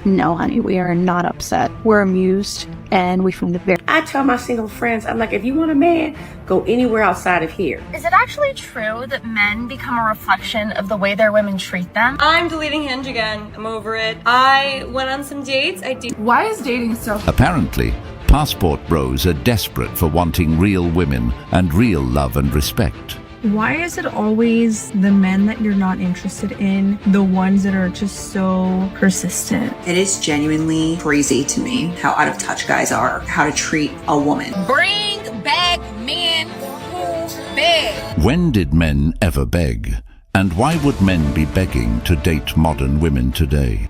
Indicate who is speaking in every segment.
Speaker 1: No, honey, we are not upset. We're amused, and we find it very...
Speaker 2: I tell my single friends, I'm like, if you want a man, go anywhere outside of here.
Speaker 3: Is it actually true that men become a reflection of the way their women treat them?
Speaker 4: I'm deleting Hinge again. I'm over it. I went on some dates.
Speaker 5: Why is dating so...
Speaker 6: Apparently, passport bros are desperate for wanting real women and real love and respect.
Speaker 7: Why is it always the men that you're not interested in, the ones that are just so persistent?
Speaker 8: It is genuinely crazy to me how out of touch guys are, how to treat a woman.
Speaker 9: Bring back men who beg.
Speaker 6: When did men ever beg? And why would men be begging to date modern women today?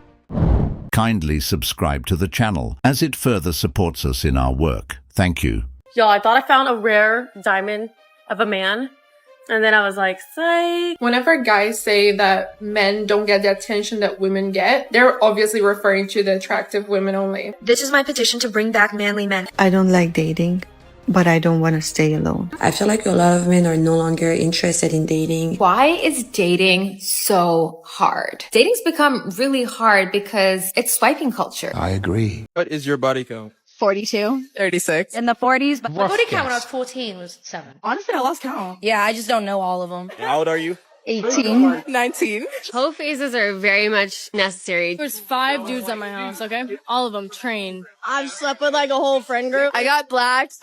Speaker 6: Kindly subscribe to the channel as it further supports us in our work. Thank you.
Speaker 4: Yo, I thought I found a rare diamond of a man. And then I was like, psych.
Speaker 5: Whenever guys say that men don't get the attention that women get, they're obviously referring to the attractive women only.
Speaker 3: This is my petition to bring back manly men.
Speaker 10: I don't like dating, but I don't want to stay alone.
Speaker 11: I feel like a lot of men are no longer interested in dating.
Speaker 9: Why is dating so hard? Dating's become really hard because it's swiping culture.
Speaker 12: I agree.
Speaker 13: What is your body count?
Speaker 1: 42.
Speaker 13: 36.
Speaker 1: In the 40s. But
Speaker 4: my body count when I was 14 was 7.
Speaker 5: Honestly, I lost count.
Speaker 3: Yeah, I just don't know all of them.
Speaker 13: How old are you?
Speaker 1: 18.
Speaker 5: 19.
Speaker 4: Hoe phases are very much necessary.
Speaker 14: There's 5 dudes at my house, okay? All of them trained. I've slept with like a whole friend group. I got blacked.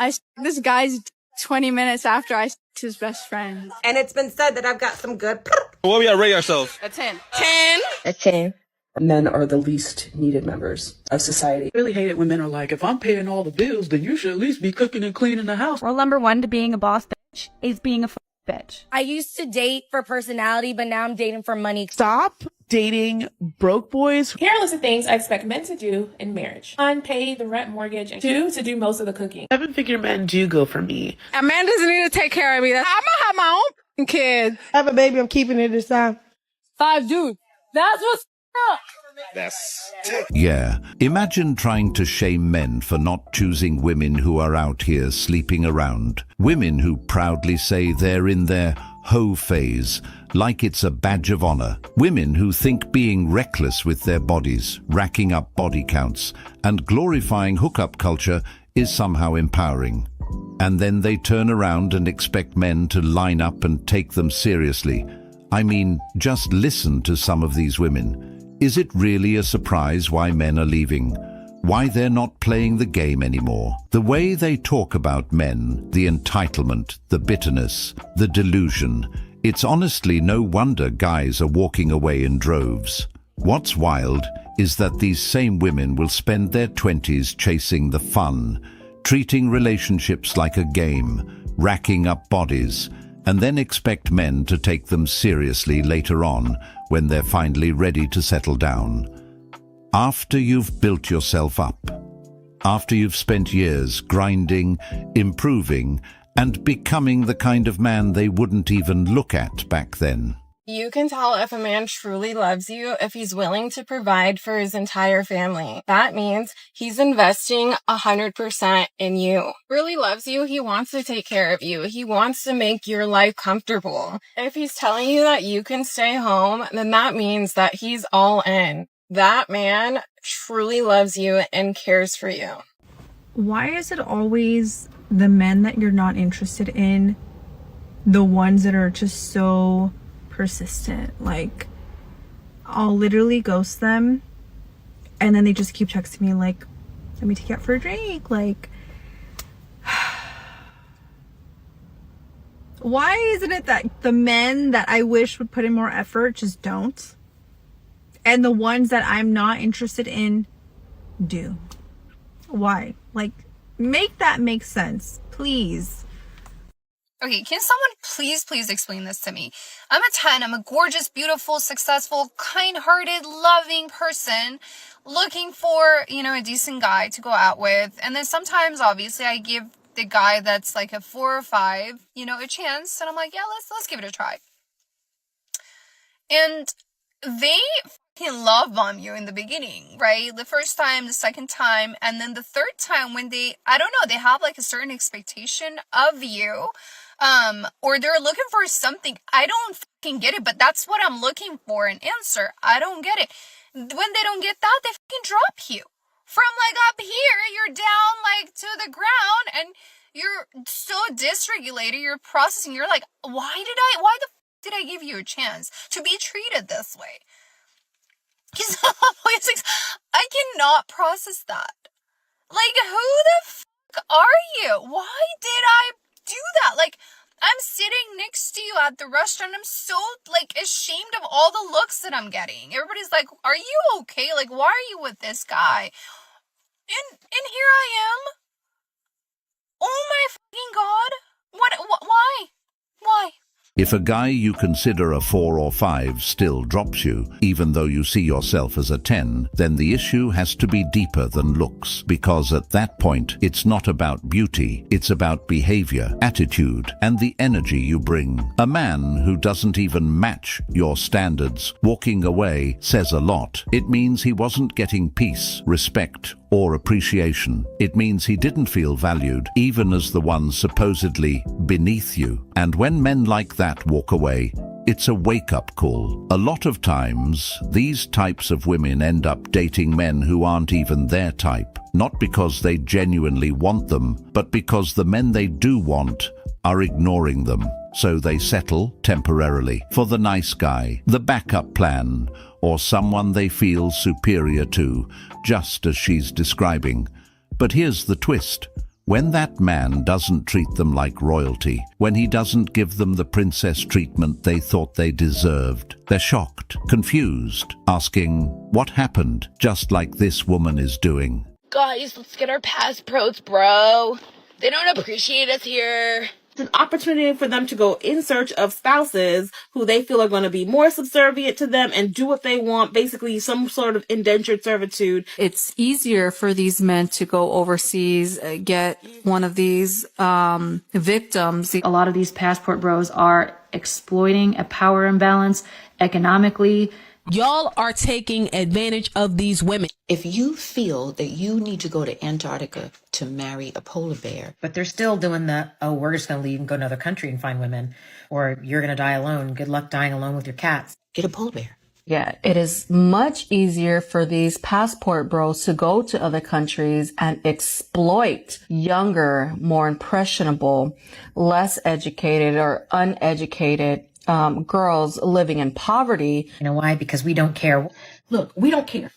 Speaker 14: This guy's 20 minutes after I his best friend.
Speaker 2: And it's been said that I've got some good...
Speaker 13: What we gotta rate ourselves?
Speaker 5: A 10.
Speaker 3: 10. A 10.
Speaker 15: Men are the least needed members of society.
Speaker 16: I really hate it when men are like, if I'm paying all the bills, then you should at least be cooking and cleaning the house.
Speaker 1: Rule number 1 to being a boss bitch is being a bitch.
Speaker 3: I used to date for personality, but now I'm dating for money.
Speaker 17: Stop dating broke boys.
Speaker 18: Here are a list of things I expect men to do in marriage. 1, pay the rent, mortgage, and 2, to do most of the cooking.
Speaker 17: 7-figure men do go for me.
Speaker 14: A man doesn't need to take care of me. I'm gonna have my own kids.
Speaker 10: I have a baby, I'm keeping it this time.
Speaker 14: 5 dudes. That's what's up.
Speaker 6: Yeah, imagine trying to shame men for not choosing women who are out here sleeping around. Women who proudly say they're in their hoe phase, like it's a badge of honor. Women who think being reckless with their bodies, racking up body counts, and glorifying hookup culture is somehow empowering. And then they turn around and expect men to line up and take them seriously. I mean, just listen to some of these women. Is it really a surprise why men are leaving? Why they're not playing the game anymore? The way they talk about men, the entitlement, the bitterness, the delusion, it's honestly no wonder guys are walking away in droves. What's wild is that these same women will spend their 20s chasing the fun, treating relationships like a game, racking up bodies, and then expect men to take them seriously later on when they're finally ready to settle down. After you've built yourself up, after you've spent years grinding, improving, and becoming the kind of man they wouldn't even look at back then.
Speaker 4: You can tell if a man truly loves you if he's willing to provide for his entire family. That means he's investing 100% in you. Really loves you, he wants to take care of you. He wants to make your life comfortable. If he's telling you that you can stay home, then that means that he's all in. That man truly loves you and cares for you.
Speaker 7: Why is it always the men that you're not interested in, the ones that are just so persistent? Like, I'll literally ghost them and then they just keep texting me like, let me take you out for a drink. Like, why isn't it that the men that I wish would put in more effort just don't, and the ones that I'm not interested in do? Why? Like, make that make sense, please.
Speaker 19: Okay, can someone please explain this to me? I'm a 10. I'm a gorgeous, beautiful, successful, kind-hearted, loving person looking for, a decent guy to go out with. And then sometimes, obviously, I give the guy that's like a 4 or 5, a chance. And I'm like, yeah, let's give it a try. And they fucking love bomb you in the beginning, right? The first time, the second time, and then the third time when they have like a certain expectation of you. Or they're looking for something. I don't fucking get it, but that's what I'm looking for, an answer. I don't get it. when they don't get that, they fucking drop you. From like up here, you're down like to the ground and you're so dysregulated, you're processing, you're like, why the did I give you a chance to be treated this way? He's always like, I cannot process that. Like, who the fuck are you? Why did I do that? Like, I'm sitting next to you at the restaurant. I'm so, like, ashamed of all the looks that I'm getting. Everybody's like, are you okay? Like, why are you with this guy? And here I am. Oh my fucking God. Why? Why?
Speaker 6: If a guy you consider a 4 or 5 still drops you, even though you see yourself as a 10, then the issue has to be deeper than looks, because at that point, it's not about beauty, it's about behavior, attitude, and the energy you bring. A man who doesn't even match your standards, walking away, says a lot. It means he wasn't getting peace, respect, or appreciation. It means he didn't feel valued, even as the one supposedly beneath you. And when men like that walk away, it's a wake-up call. A lot of times, these types of women end up dating men who aren't even their type, not because they genuinely want them, but because the men they do want are ignoring them. So they settle, temporarily, for the nice guy, the backup plan, or someone they feel superior to, just as she's describing. But here's the twist. When that man doesn't treat them like royalty, when he doesn't give them the princess treatment they thought they deserved, they're shocked, confused, asking, what happened? Just like this woman is doing.
Speaker 3: Guys, let's get our passports, bro. They don't appreciate us here.
Speaker 18: It's an opportunity for them to go in search of spouses who they feel are going to be more subservient to them and do what they want, basically some sort of indentured servitude.
Speaker 12: It's easier for these men to go overseas, get one of these victims.
Speaker 20: A lot of these passport bros are exploiting a power imbalance economically.
Speaker 21: Y'all are taking advantage of these women.
Speaker 22: If you feel that you need to go to Antarctica to marry a polar bear,
Speaker 23: but they're still doing the, oh, we're just going to leave and go to another country and find women, or you're going to die alone. Good luck dying alone with your cats.
Speaker 22: Get a polar bear.
Speaker 12: Yeah, it is much easier for these passport bros to go to other countries and exploit younger, more impressionable, less educated or uneducated girls living in poverty.
Speaker 23: You know why? Because we don't care. Look, we don't care.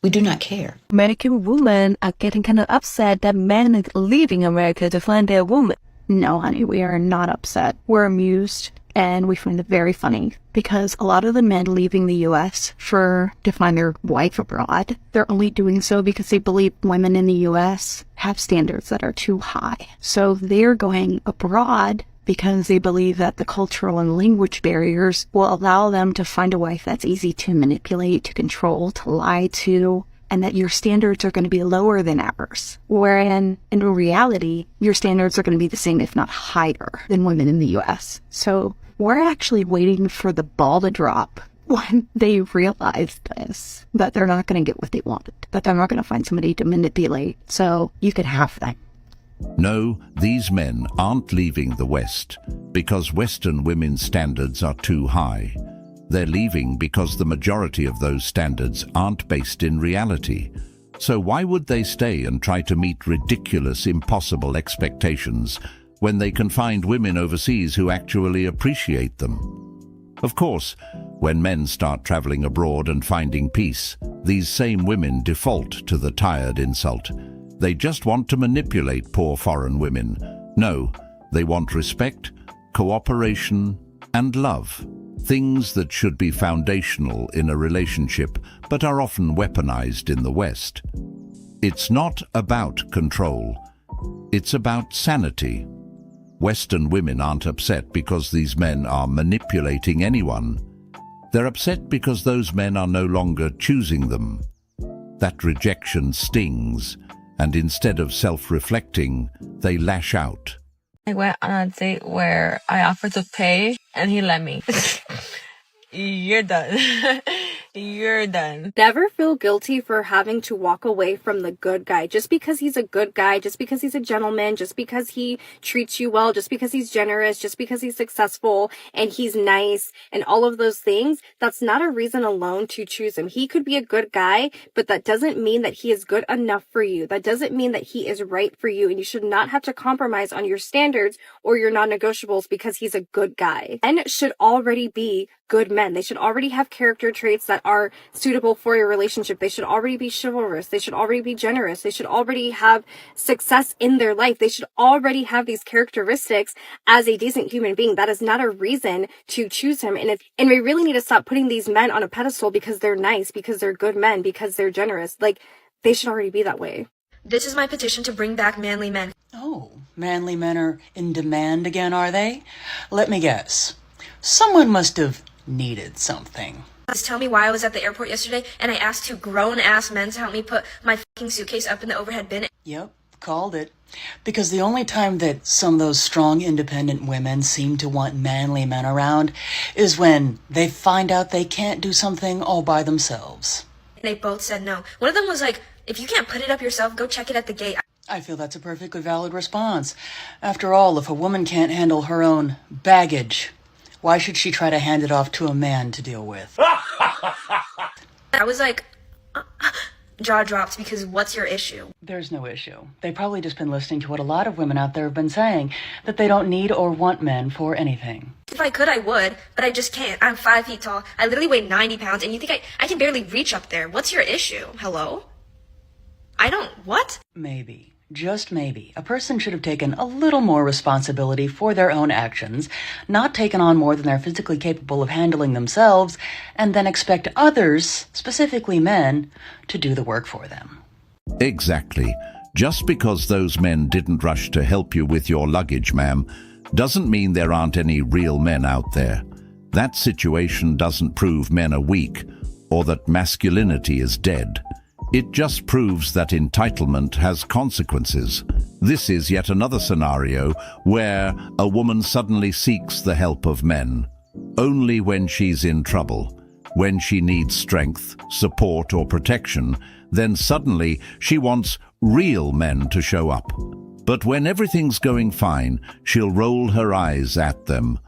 Speaker 22: We do not care.
Speaker 1: American women are getting kind of upset that men are leaving America to find their woman. No, honey, we are not upset. We're amused, and we find it very funny because a lot of the men leaving the U.S. to find their wife abroad, they're only doing so because they believe women in the U.S. have standards that are too high. So they're going abroad because they believe that the cultural and language barriers will allow them to find a wife that's easy to manipulate, to control, to lie to, and that your standards are going to be lower than ours. Wherein, in reality, your standards are going to be the same, if not higher, than women in the U.S. So we're actually waiting for the ball to drop when they realize this, that they're not going to get what they wanted, that they're not going to find somebody to manipulate. So you could have that.
Speaker 6: No, these men aren't leaving the West because Western women's standards are too high. They're leaving because the majority of those standards aren't based in reality. So why would they stay and try to meet ridiculous, impossible expectations when they can find women overseas who actually appreciate them? Of course, when men start traveling abroad and finding peace, these same women default to the tired insult. They just want to manipulate poor foreign women. No, they want respect, cooperation, and love. Things that should be foundational in a relationship, but are often weaponized in the West. It's not about control. It's about sanity. Western women aren't upset because these men are manipulating anyone. They're upset because those men are no longer choosing them. That rejection stings. And instead of self-reflecting, they lash out.
Speaker 12: I went on a date where I offered to pay and he let me. You're done.
Speaker 8: You're done.
Speaker 9: Never feel guilty for having to walk away from the good guy. Just because he's a good guy, just because he's a gentleman, just because he treats you well, just because he's generous, just because he's successful and he's nice and all of those things, that's not a reason alone to choose him. He could be a good guy, but that doesn't mean that he is good enough for you. That doesn't mean that he is right for you, and you should not have to compromise on your standards or your non-negotiables because he's a good guy. Men should already be good men. They should already have character traits that are suitable for your relationship. They should already be chivalrous. They should already be generous. They should already have success in their life. They should already have these characteristics as a decent human being. That is not a reason to choose him. And we really need to stop putting these men on a pedestal because they're nice, because they're good men, because they're generous. Like, they should already be that way.
Speaker 11: This is my petition to bring back manly men.
Speaker 24: Oh, manly men are in demand again, are they? Let me guess. Someone must have needed something.
Speaker 11: Just tell me why I was at the airport yesterday and I asked two grown-ass men to help me put my fucking suitcase up in the overhead bin.
Speaker 24: Yep, called it. Because the only time that some of those strong, independent women seem to want manly men around is when they find out they can't do something all by themselves.
Speaker 11: They both said no. One of them was like, if you can't put it up yourself, go check it at the gate.
Speaker 24: I feel that's a perfectly valid response. After all, if a woman can't handle her own baggage, why should she try to hand it off to a man to deal with?
Speaker 11: I was like, jaw dropped, because what's your issue?
Speaker 24: There's no issue. They've probably just been listening to what a lot of women out there have been saying, that they don't need or want men for anything.
Speaker 11: If I could, I would, but I just can't. I'm 5 feet tall. I literally weigh 90 pounds, and you think I can barely reach up there. What's your issue? Hello? What?
Speaker 24: Maybe, just maybe, a person should have taken a little more responsibility for their own actions, not taken on more than they're physically capable of handling themselves, and then expect others, specifically men, to do the work for them.
Speaker 6: Exactly. Just because those men didn't rush to help you with your luggage, ma'am, doesn't mean there aren't any real men out there. That situation doesn't prove men are weak or that masculinity is dead. It just proves that entitlement has consequences. This is yet another scenario where a woman suddenly seeks the help of men, only when she's in trouble. When she needs strength, support, or protection, then suddenly she wants real men to show up. But when everything's going fine, she'll roll her eyes at them,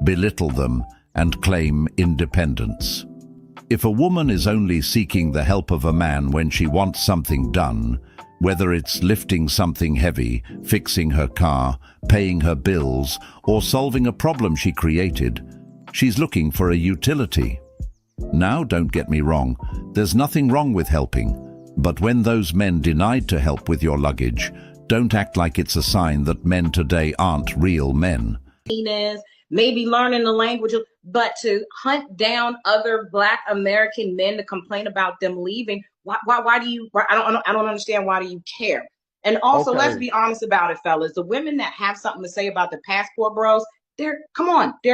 Speaker 6: belittle them, and claim independence. If a woman is only seeking the help of a man when she wants something done, whether it's lifting something heavy, fixing her car, paying her bills, or solving a problem she created, she's looking for a utility. Now, don't get me wrong, there's nothing wrong with helping, but when those men denied to help with your luggage, don't act like it's a sign that men today aren't real men.
Speaker 25: Maybe learning the language, but to hunt down other Black American men to complain about them leaving, why do you? I don't understand. Why do you care? And also, let's be honest about it, fellas. The women that have something to say about the passport bros, they're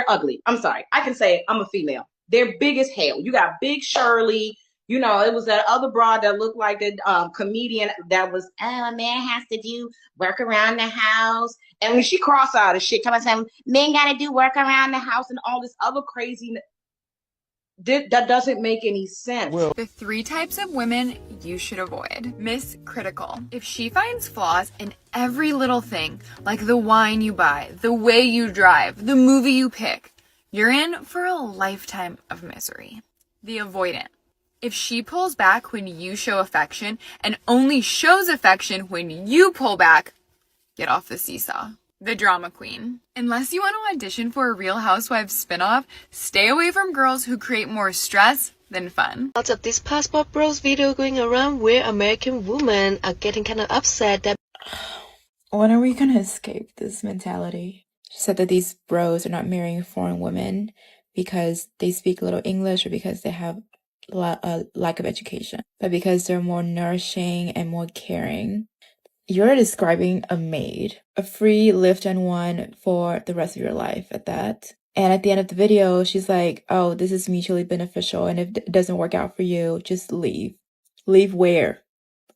Speaker 25: ugly. I'm sorry, I can say it. I'm a female. They're big as hell. You got Big Shirley. You know, it was that other broad that looked like the comedian that was, a man has to do work around the house. And when she cross-eyed as shit, come on, saying, men got to do work around the house and all this other crazy. That doesn't make any sense.
Speaker 26: The 3 types of women you should avoid. Miss Critical. If she finds flaws in every little thing, like the wine you buy, the way you drive, the movie you pick, you're in for a lifetime of misery. The Avoidant. If she pulls back when you show affection and only shows affection when you pull back, get off the seesaw. The Drama Queen. Unless you want to audition for a Real Housewives spinoff, stay away from girls who create more stress than fun.
Speaker 27: Lots of this Passport Bros video going around where American women are getting kind of upset that...
Speaker 28: When are we going to escape this mentality? She said that these bros are not marrying foreign women because they speak little English or because they have a lack of education, but because they're more nourishing and more caring. You're describing a maid, a free lift and one for the rest of your life at that. And at the end of the video, she's like, oh, this is mutually beneficial, and if it doesn't work out for you, just leave. Leave where?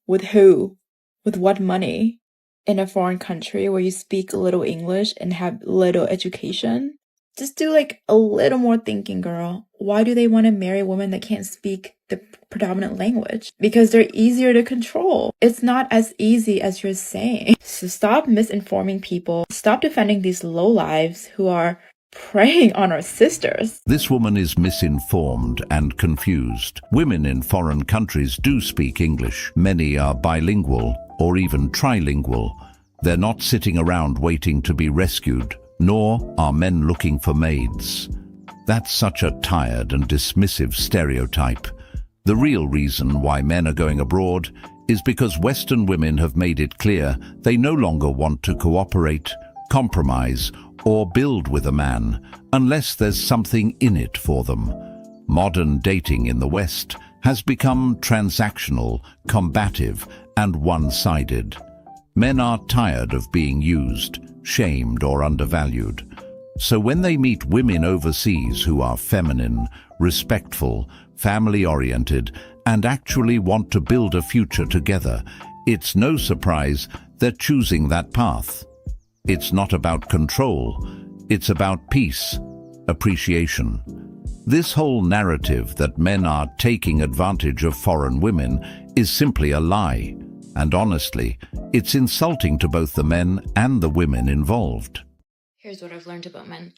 Speaker 28: With who? With what money? In a foreign country where you speak little English and have little education? Just do like a little more thinking, girl. Why do they want to marry a woman that can't speak the predominant language? Because they're easier to control. It's not as easy as you're saying. So stop misinforming people. Stop defending these lowlives who are preying on our sisters.
Speaker 6: This woman is misinformed and confused. Women in foreign countries do speak English. Many are bilingual or even trilingual. They're not sitting around waiting to be rescued, nor are men looking for maids. That's such a tired and dismissive stereotype. The real reason why men are going abroad is because Western women have made it clear they no longer want to cooperate, compromise, or build with a man unless there's something in it for them. Modern dating in the West has become transactional, combative, and one-sided. Men are tired of being used, shamed, or undervalued. So when they meet women overseas who are feminine, respectful, family-oriented, and actually want to build a future together, it's no surprise they're choosing that path. It's not about control, it's about peace, appreciation. This whole narrative that men are taking advantage of foreign women is simply a lie. And honestly, it's insulting to both the men and the women involved.
Speaker 2: Here's what I've learned about men.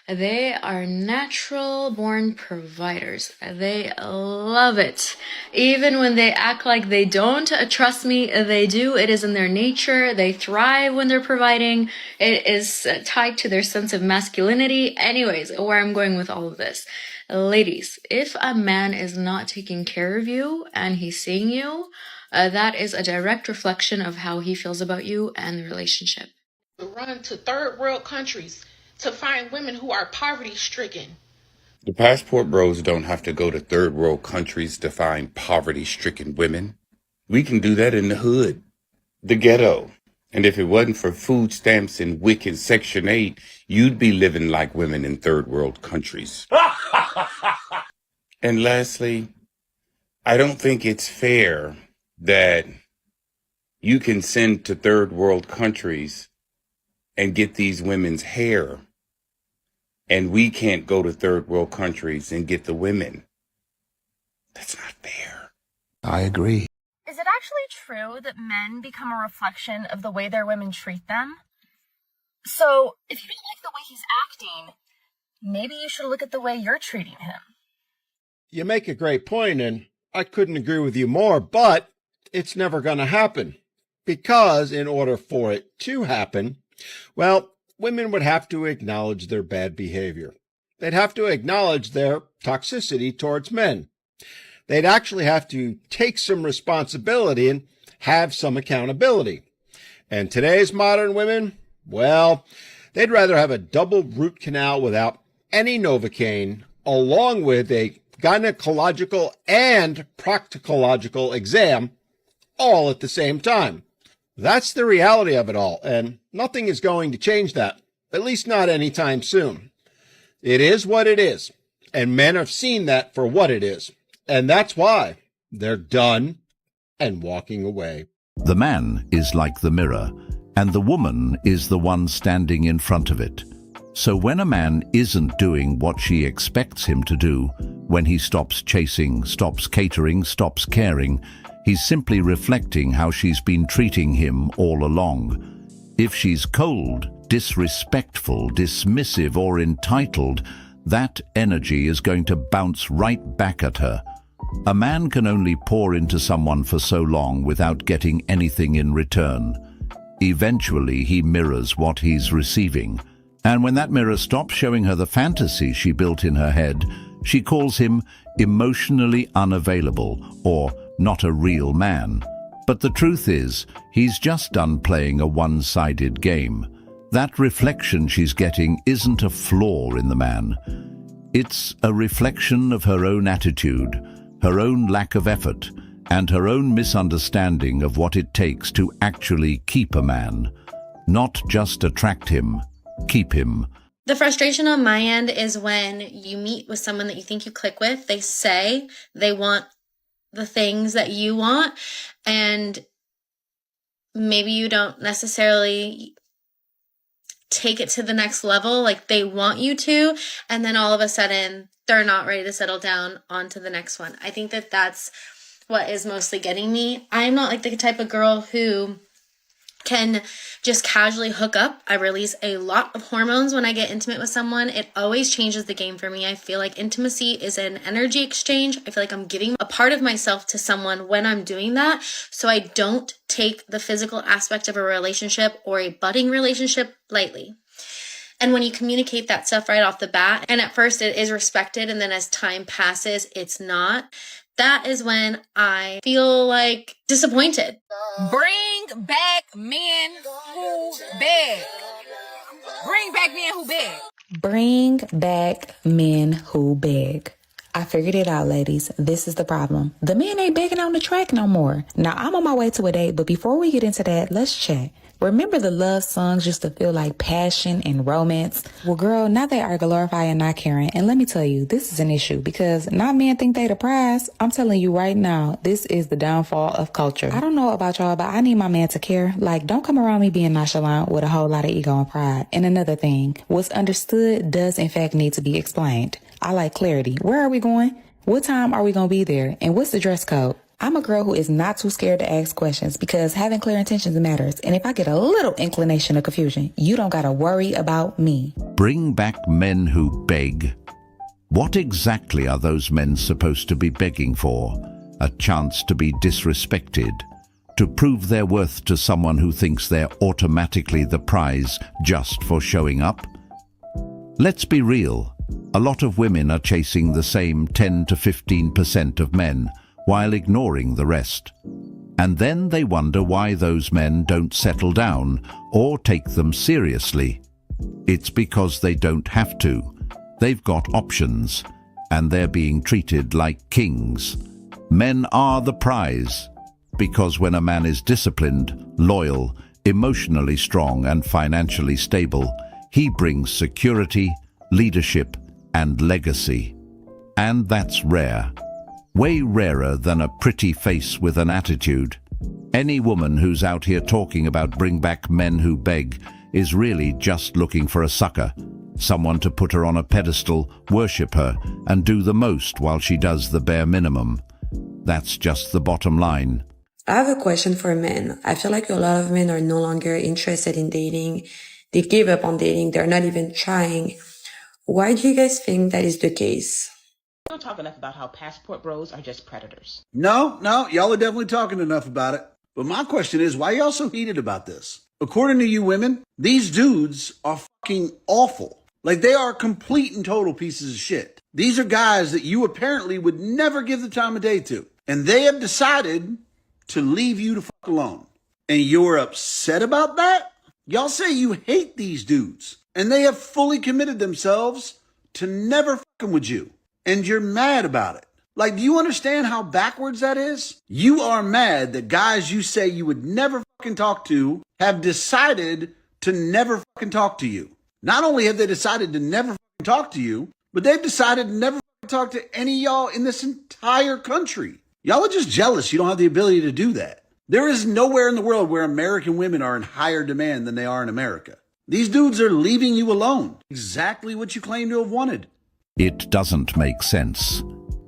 Speaker 2: They are natural born providers. They love it. Even when they act like they don't, trust me, they do. It is in their nature. They thrive when they're providing. It is tied to their sense of masculinity. Anyways, where I'm going with all of this. Ladies, if a man is not taking care of you and he's seeing you, that is a direct reflection of how he feels about you and the relationship.
Speaker 5: Run to third world countries to find women who are poverty stricken.
Speaker 8: The passport bros don't have to go to third world countries to find poverty stricken women. We can do that in the hood, the ghetto. And if it wasn't for food stamps and WIC and Section 8, you'd be living like women in third world countries. And lastly, I don't think it's fair that you can send to third world countries and get these women's hair, and we can't go to third world countries and get the women. That's not fair.
Speaker 6: I agree.
Speaker 3: Is it actually true that men become a reflection of the way their women treat them? So, if you don't like the way he's acting, maybe you should look at the way you're treating him.
Speaker 10: You make a great point, and I couldn't agree with you more, but it's never going to happen. Because in order for it to happen, well, women would have to acknowledge their bad behavior. They'd have to acknowledge their toxicity towards men. They'd actually have to take some responsibility and have some accountability. And today's modern women, well, they'd rather have a double root canal without any Novocaine, along with a gynecological and proctological exam, all at the same time. That's the reality of it all, and nothing is going to change that, at least not anytime soon. It is what it is, and men have seen that for what it is, and that's why they're done and walking away.
Speaker 6: The man is like the mirror, and the woman is the one standing in front of it. So when a man isn't doing what she expects him to do, when he stops chasing, stops catering, stops caring, he's simply reflecting how she's been treating him all along. If she's cold, disrespectful, dismissive, or entitled, that energy is going to bounce right back at her. A man can only pour into someone for so long without getting anything in return. Eventually, he mirrors what he's receiving. And when that mirror stops showing her the fantasy she built in her head, she calls him emotionally unavailable or not a real man. But the truth is, he's just done playing a one-sided game. That reflection she's getting isn't a flaw in the man. It's a reflection of her own attitude, her own lack of effort, and her own misunderstanding of what it takes to actually keep a man. Not just attract him, keep him.
Speaker 13: The frustration on my end is when you meet with someone that you think you click with, they say they want the things that you want, and maybe you don't necessarily take it to the next level, like they want you to, and then all of a sudden they're not ready to settle down onto the next one. I think that that's what is mostly getting me. I'm not like the type of girl who can just casually hook up. I release a lot of hormones when I get intimate with someone. It always changes the game for me. I feel like intimacy is an energy exchange. I feel like I'm giving a part of myself to someone when I'm doing that. So I don't take the physical aspect of a relationship or a budding relationship lightly. And when you communicate that stuff right off the bat, and at first it is respected, and then as time passes, it's not, that is when I feel like disappointed.
Speaker 26: Bring back men who beg. Bring back men who beg.
Speaker 4: Bring back men who beg. I figured it out, ladies. This is the problem. The men ain't begging on the track no more. Now, I'm on my way to a date, but before we get into that, let's chat. Remember the love songs used to feel like passion and romance? Well, girl, now they are glorifying not caring. And let me tell you, this is an issue because not men think they the prize. I'm telling you right now, this is the downfall of culture. I don't know about y'all, but I need my man to care. Like, don't come around me being nonchalant with a whole lot of ego and pride. And another thing, what's understood does in fact need to be explained. I like clarity. Where are we going? What time are we going to be there? And what's the dress code? I'm a girl who is not too scared to ask questions because having clear intentions matters. And if I get a little inclination of confusion, you don't got to worry about me.
Speaker 6: Bring back men who beg. What exactly are those men supposed to be begging for? A chance to be disrespected? To prove their worth to someone who thinks they're automatically the prize just for showing up? Let's be real. A lot of women are chasing the same 10 to 15% of men, while ignoring the rest. And then they wonder why those men don't settle down or take them seriously. It's because they don't have to. They've got options, and they're being treated like kings. Men are the prize, because when a man is disciplined, loyal, emotionally strong, and financially stable, he brings security, leadership, and legacy. And that's rare. Way rarer than a pretty face with an attitude. Any woman who's out here talking about bring back men who beg is really just looking for a sucker, someone to put her on a pedestal, worship her, and do the most while she does the bare minimum. That's just the bottom line.
Speaker 7: I have a question for men. I feel like a lot of men are no longer interested in dating. They give up on dating. They're not even trying. Why do you guys think that is the case?
Speaker 25: We don't talk enough about how passport bros are just predators.
Speaker 14: No, y'all are definitely talking enough about it. But my question is, why y'all so heated about this? According to you women, these dudes are fucking awful. Like, they are complete and total pieces of shit. These are guys that you apparently would never give the time of day to. And they have decided to leave you the fuck alone. And you're upset about that? Y'all say you hate these dudes. And they have fully committed themselves to never fucking with you. And you're mad about it. Like, do you understand how backwards that is? You are mad that guys you say you would never fucking talk to have decided to never fucking talk to you. Not only have they decided to never fucking talk to you, but they've decided to never fucking talk to any of y'all in this entire country. Y'all are just jealous you don't have the ability to do that. There is nowhere in the world where American women are in higher demand than they are in America. These dudes are leaving you alone. Exactly what you claim to have wanted.
Speaker 6: It doesn't make sense.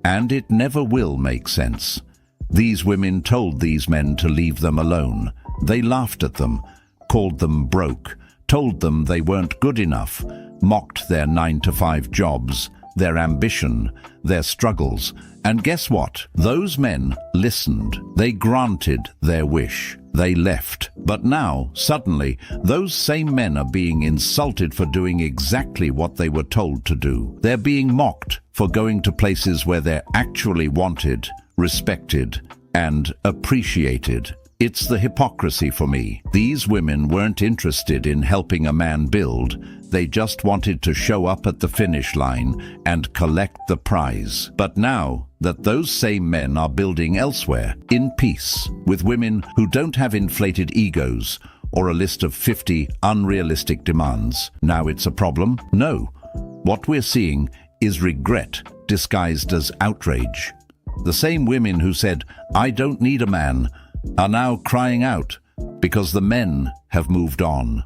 Speaker 6: And it never will make sense. These women told these men to leave them alone. They laughed at them, called them broke, told them they weren't good enough, mocked their 9-to-5 jobs, their ambition, their struggles. And guess what? Those men listened. They granted their wish. They left. But now, suddenly, those same men are being insulted for doing exactly what they were told to do. They're being mocked for going to places where they're actually wanted, respected, and appreciated. It's the hypocrisy for me. These women weren't interested in helping a man build. They just wanted to show up at the finish line and collect the prize. But now that those same men are building elsewhere, in peace, with women who don't have inflated egos or a list of 50 unrealistic demands, now it's a problem? No. What we're seeing is regret disguised as outrage. The same women who said, "I don't need a man," are now crying out because the men have moved on.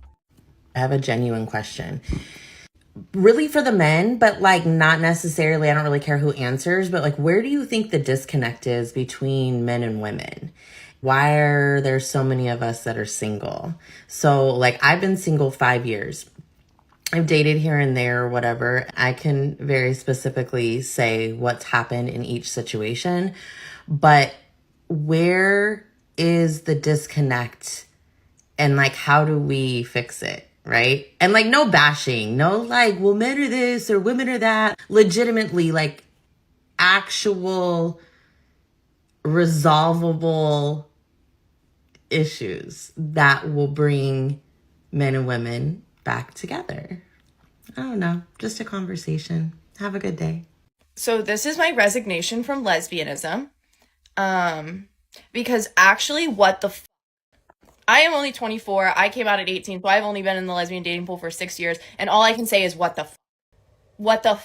Speaker 15: I have a genuine question. Really for the men, but like not necessarily, I don't really care who answers, but like where do you think the disconnect is between men and women? Why are there so many of us that are single? So like I've been single 5 years. I've dated here and there or whatever. I can very specifically say what's happened in each situation, but where is the disconnect and like how do we fix it? Right? And like no bashing, no like, well, men are this or women are that. Legitimately, like actual resolvable issues that will bring men and women back together. I don't know, just a conversation. Have a good day.
Speaker 16: So this is my resignation from lesbianism. Because actually, what the I am only 24. I came out at 18, so I've only been in the lesbian dating pool for 6 years, and all I can say is what the What the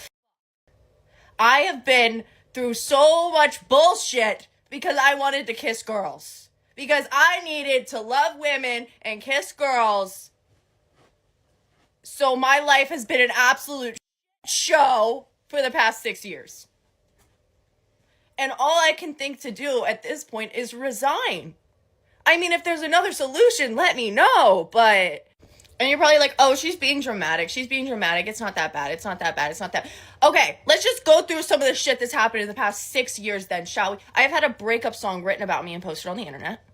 Speaker 16: I have been through so much bullshit because I wanted to kiss girls. Because I needed to love women and kiss girls. So my life has been an absolute show for the past 6 years. And all I can think to do at this point is resign. I mean, if there's another solution, let me know, but... And you're probably like, oh, she's being dramatic. She's being dramatic. It's not that bad. It's not that bad. It's not that... Okay, let's just go through some of the shit that's happened in the past 6 years then, shall we? I have had a breakup song written about me and posted on the internet.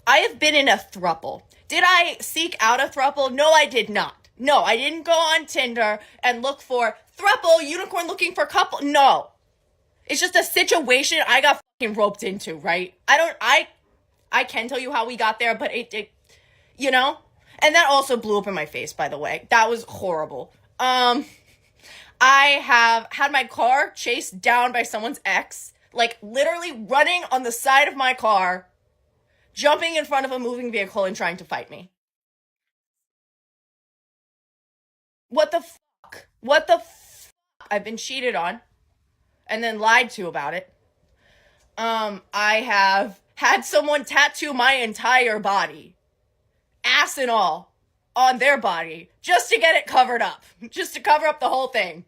Speaker 16: I have been in a throuple. Did I seek out a throuple? No, I did not. No, I didn't go on Tinder and look for throuple, unicorn looking for couple. No. It's just a situation I got fucking roped into, right? I can tell you how we got there, but it you know? And that also blew up in my face, by the way. That was horrible. I have had my car chased down by someone's ex, like literally running on the side of my car, jumping in front of a moving vehicle and trying to fight me. What the fuck? What the fuck? I've been cheated on and then lied to about it. I have had someone tattoo my entire body, ass and all, on their body, just to get it covered up. Just to cover up the whole thing.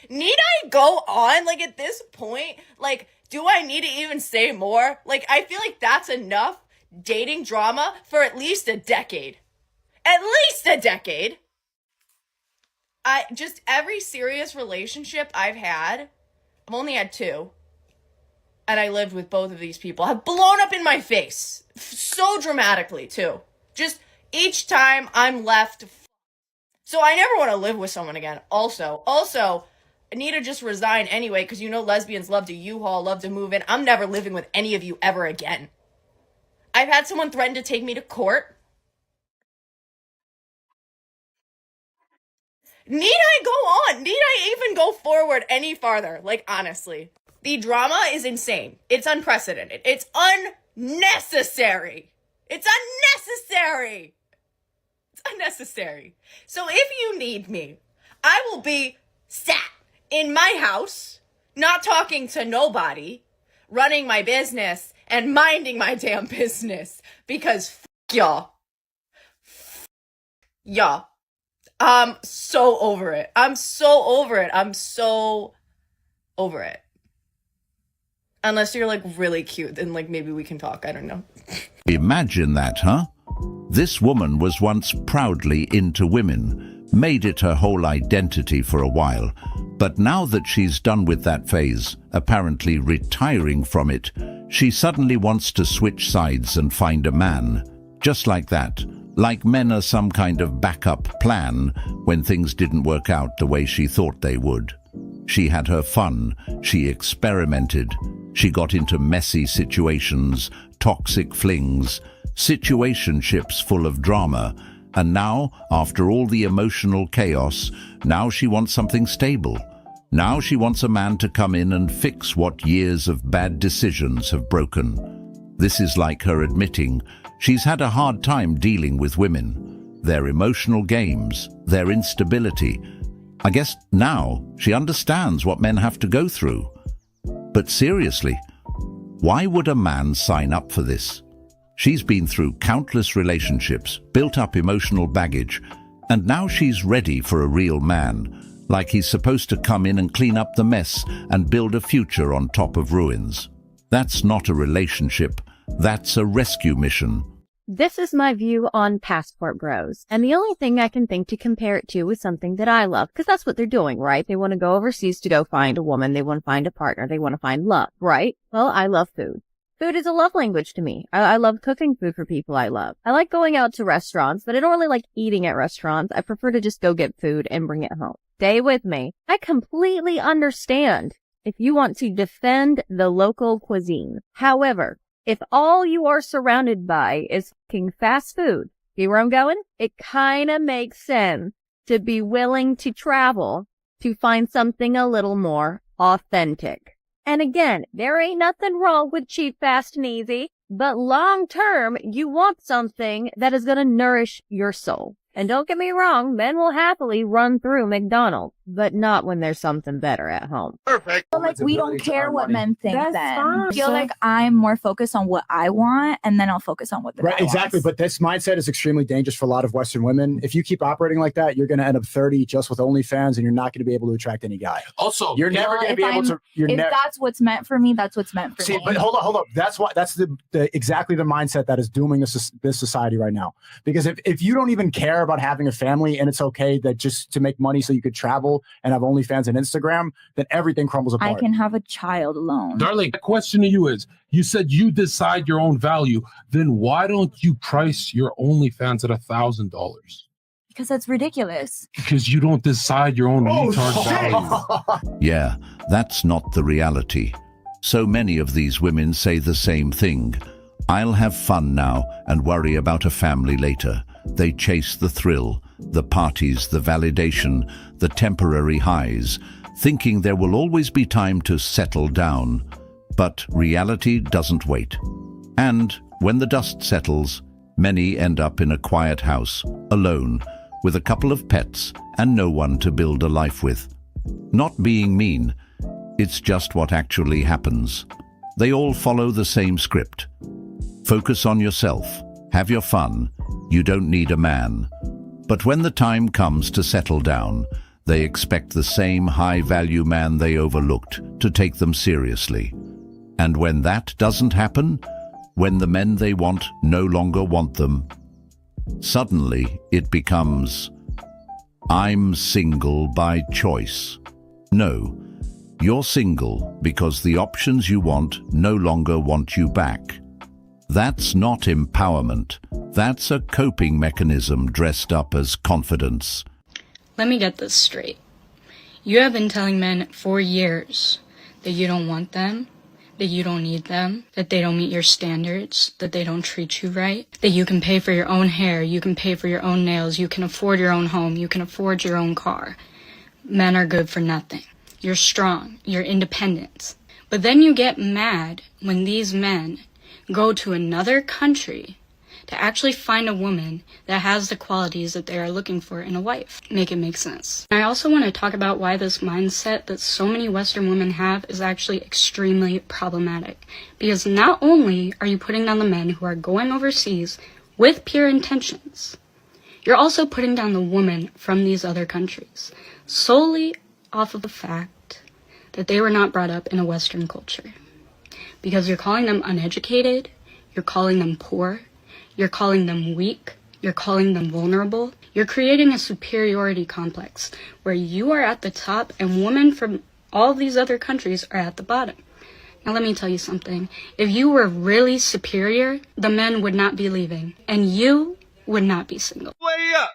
Speaker 16: Need I go on? Like, at this point, like, do I need to even say more? Like, I feel like that's enough dating drama for at least a decade. At least a decade. Every serious relationship I've had, I've only had 2. And I lived with both of these people, have blown up in my face. So dramatically, too. Just each time I'm left. So I never want to live with someone again. Also, I need to just resign anyway, because you know lesbians love to U-Haul, love to move in. I'm never living with any of you ever again. I've had someone threaten to take me to court. Need I go on? Need I even go forward any farther? Like, honestly. The drama is insane. It's unprecedented. It's unnecessary. It's unnecessary. It's unnecessary. So if you need me, I will be sat in my house, not talking to nobody, running my business and minding my damn business. Because f*** y'all. Y'all. I'm so over it. I'm so over it. I'm so over it. Unless you're like really cute, then like maybe we can talk. I don't know.
Speaker 6: Imagine that, huh? This woman was once proudly into women, made it her whole identity for a while. But now that she's done with that phase, apparently retiring from it, she suddenly wants to switch sides and find a man. Just like that. Like men are some kind of backup plan when things didn't work out the way she thought they would. She had her fun, she experimented, she got into messy situations, toxic flings, situationships full of drama, and now, after all the emotional chaos, now she wants something stable. Now she wants a man to come in and fix what years of bad decisions have broken. This is like her admitting she's had a hard time dealing with women, their emotional games, their instability. I guess now she understands what men have to go through. But seriously, why would a man sign up for this? She's been through countless relationships, built up emotional baggage, and now she's ready for a real man, like he's supposed to come in and clean up the mess and build a future on top of ruins. That's not a relationship, that's a rescue mission.
Speaker 1: This is my view on passport bros, and the only thing I can think to compare it to is something that I love, because that's what they're doing, right? They want to go overseas to go find a woman, they want to find a partner, they want to find love, right? Well, I love food. Food is a love language to me. I love cooking food for people I love. I like going out to restaurants, but I don't really like eating at restaurants. I prefer to just go get food and bring it home. Stay with me. I completely understand if you want to defend the local cuisine. However, if all you are surrounded by is fucking fast food, see where I'm going? It kind of makes sense to be willing to travel to find something a little more authentic. And again, there ain't nothing wrong with cheap, fast, and easy, but long term, you want something that is going to nourish your soul. And don't get me wrong, men will happily run through McDonald's, but not when there's something better at home.
Speaker 17: Perfect. I feel like we don't care what men think.
Speaker 1: That's
Speaker 17: then.
Speaker 1: fine.
Speaker 17: I feel like I'm more focused on what I want, and then I'll focus on what the guy
Speaker 18: Exactly.
Speaker 17: wants.
Speaker 18: But this mindset is extremely dangerous for a lot of Western women. If you keep operating like that, you're going to end up 30 just with OnlyFans, and you're not going to be able to attract any guy.
Speaker 19: Also,
Speaker 18: you're never going to be able to.
Speaker 17: If that's what's meant for me, that's what's meant for me.
Speaker 18: But hold up. That's exactly the mindset that is dooming this society right now. Because if you don't even care about having a family, and it's okay that just to make money so you could travel and have OnlyFans and Instagram, then everything crumbles apart.
Speaker 17: I can have a child alone.
Speaker 19: Darling, the question to you is, you said you decide your own value. Then why don't you price your OnlyFans at $1,000?
Speaker 17: Because that's ridiculous.
Speaker 19: Because you don't decide your own retard value.
Speaker 6: Yeah, that's not the reality. So many of these women say the same thing. I'll have fun now and worry about a family later. They chase the thrill, the parties, the validation, the temporary highs, thinking there will always be time to settle down. But reality doesn't wait. And when the dust settles, many end up in a quiet house, alone, with a couple of pets and no one to build a life with. Not being mean, it's just what actually happens. They all follow the same script. Focus on yourself, have your fun, you don't need a man. But when the time comes to settle down, they expect the same high-value man they overlooked to take them seriously. And when that doesn't happen, when the men they want no longer want them, suddenly it becomes, I'm single by choice. No, you're single because the options you want no longer want you back. That's not empowerment. That's a coping mechanism dressed up as confidence.
Speaker 20: Let me get this straight. You have been telling men for years that you don't want them, that you don't need them, that they don't meet your standards, that they don't treat you right, that you can pay for your own hair, you can pay for your own nails, you can afford your own home, you can afford your own car. Men are good for nothing. You're strong, you're independent. But then you get mad when these men go to another country to actually find a woman that has the qualities that they are looking for in a wife. Make it make sense. I also want to talk about why this mindset that so many Western women have is actually extremely problematic. Because not only are you putting down the men who are going overseas with pure intentions, you're also putting down the woman from these other countries solely off of the fact that they were not brought up in a Western culture. Because you're calling them uneducated, you're calling them poor, you're calling them weak, you're calling them vulnerable. You're creating a superiority complex where you are at the top and women from all these other countries are at the bottom. Now let me tell you something. If you were really superior, the men would not be leaving and you would not be single.
Speaker 19: Way up!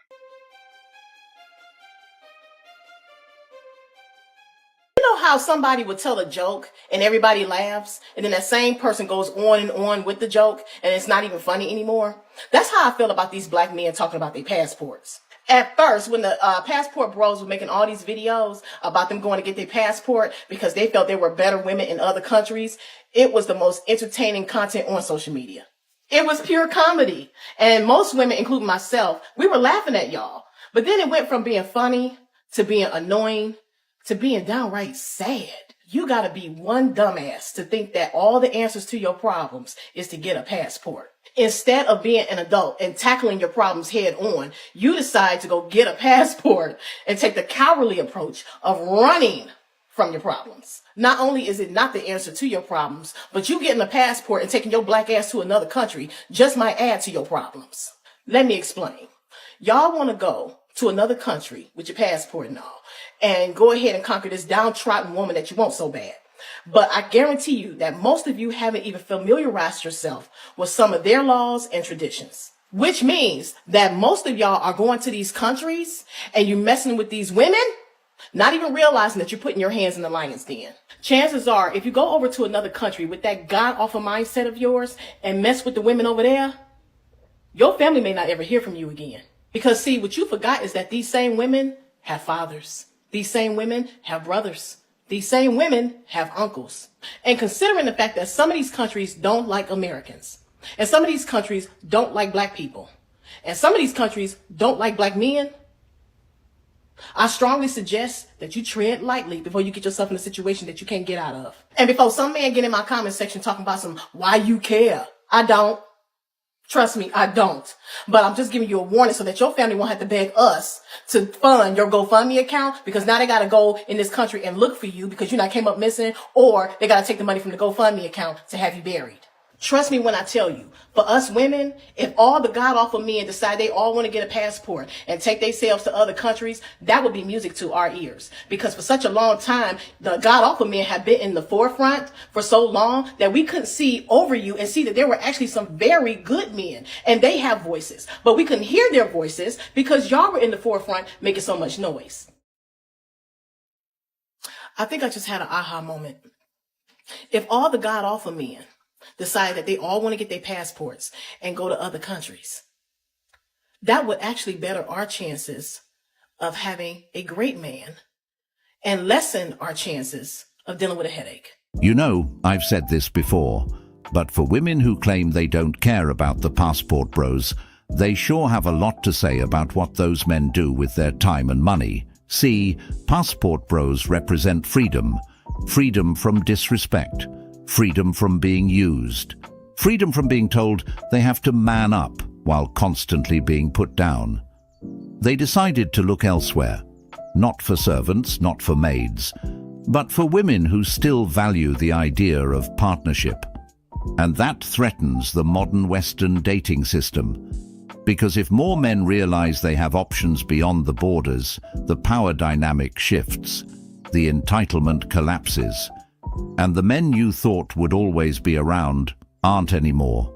Speaker 21: You know how somebody would tell a joke and everybody laughs, and then that same person goes on and on with the joke and it's not even funny anymore? That's how I feel about these black men talking about their passports. At first, when the passport bros were making all these videos about them going to get their passport because they felt there were better women in other countries, it was the most entertaining content on social media. It was pure comedy. And most women, including myself, we were laughing at y'all. But then it went from being funny to being annoying to being downright sad. You gotta be one dumbass to think that all the answers to your problems is to get a passport. Instead of being an adult and tackling your problems head on, you decide to go get a passport and take the cowardly approach of running from your problems. Not only is it not the answer to your problems, but you getting a passport and taking your black ass to another country just might add to your problems. Let me explain. Y'all want to go to another country with your passport and all, and go ahead and conquer this downtrodden woman that you want so bad. But I guarantee you that most of you haven't even familiarized yourself with some of their laws and traditions, which means that most of y'all are going to these countries and you're messing with these women, not even realizing that you're putting your hands in the lion's den. Chances are, if you go over to another country with that god-awful mindset of yours and mess with the women over there, your family may not ever hear from you again. Because see, what you forgot is that these same women have fathers. These same women have brothers. These same women have uncles. And considering the fact that some of these countries don't like Americans, and some of these countries don't like black people, and some of these countries don't like black men, I strongly suggest that you tread lightly before you get yourself in a situation that you can't get out of. And before some man get in my comment section talking about some, why you care? I don't. Trust me, I don't. But I'm just giving you a warning so that your family won't have to beg us to fund your GoFundMe account, because now they got to go in this country and look for you because you not came up missing, or they got to take the money from the GoFundMe account to have you buried. Trust me when I tell you, for us women, if all the god-awful men decide they all want to get a passport and take themselves to other countries, that would be music to our ears. Because for such a long time, the god-awful men have been in the forefront for so long that we couldn't see over you and see that there were actually some very good men, and they have voices. But we couldn't hear their voices because y'all were in the forefront making so much noise. I think I just had an aha moment. If all the god-awful men decide that they all want to get their passports and go to other countries, that would actually better our chances of having a great man and lessen our chances of dealing with a headache.
Speaker 6: You know, I've said this before, but for women who claim they don't care about the passport bros, they sure have a lot to say about what those men do with their time and money. See, passport bros represent freedom. Freedom from disrespect. Freedom from being used. Freedom from being told they have to man up while constantly being put down. They decided to look elsewhere, not for servants, not for maids, but for women who still value the idea of partnership. And that threatens the modern Western dating system. Because if more men realize they have options beyond the borders, the power dynamic shifts, the entitlement collapses, and the men you thought would always be around aren't anymore.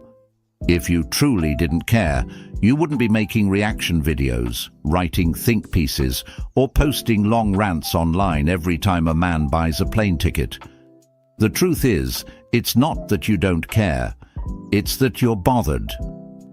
Speaker 6: If you truly didn't care, you wouldn't be making reaction videos, writing think pieces, or posting long rants online every time a man buys a plane ticket. The truth is, it's not that you don't care, it's that you're bothered.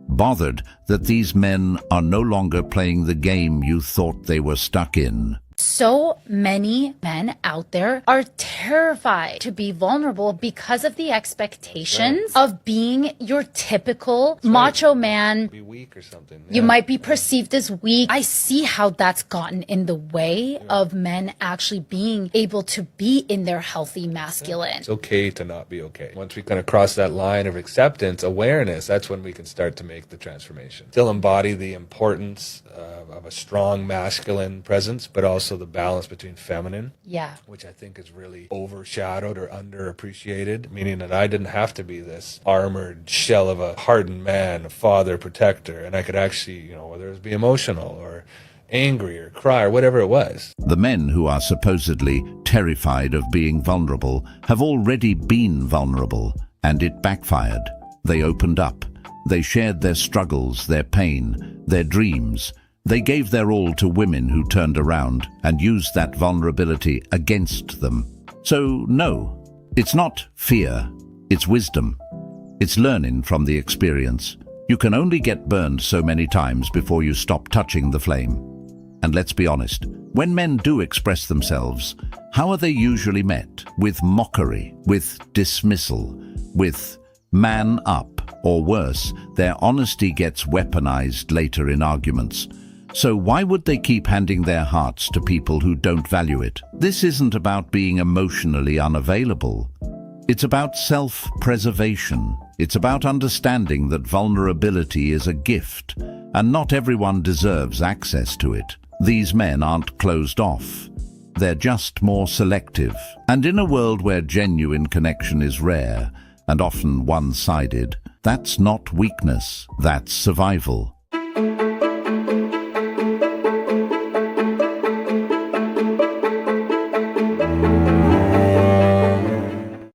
Speaker 6: Bothered that these men are no longer playing the game you thought they were stuck in.
Speaker 9: So many men out there are terrified to be vulnerable because of the expectations of being your typical macho man.
Speaker 11: Be weak or something.
Speaker 9: You might be perceived as weak. I see how that's gotten in the way of men actually being able to be in their healthy masculine.
Speaker 11: It's okay to not be okay. Once we kind of cross that line of acceptance, awareness, that's when we can start to make the transformation. Still embody the importance of a strong masculine presence, but also the balance between feminine, which I think is really overshadowed or underappreciated, meaning that I didn't have to be this armored shell of a hardened man, a father, protector, and I could actually, whether it was be emotional or angry or cry or whatever it was.
Speaker 6: The men who are supposedly terrified of being vulnerable have already been vulnerable, and it backfired. They opened up. They shared their struggles, their pain, their dreams. They gave their all to women who turned around and used that vulnerability against them. So no, it's not fear, it's wisdom. It's learning from the experience. You can only get burned so many times before you stop touching the flame. And let's be honest, when men do express themselves, how are they usually met? With mockery, with dismissal, with man up, or worse, their honesty gets weaponized later in arguments. So why would they keep handing their hearts to people who don't value it? This isn't about being emotionally unavailable. It's about self-preservation. It's about understanding that vulnerability is a gift, and not everyone deserves access to it. These men aren't closed off. They're just more selective. And in a world where genuine connection is rare and often one-sided, that's not weakness, that's survival.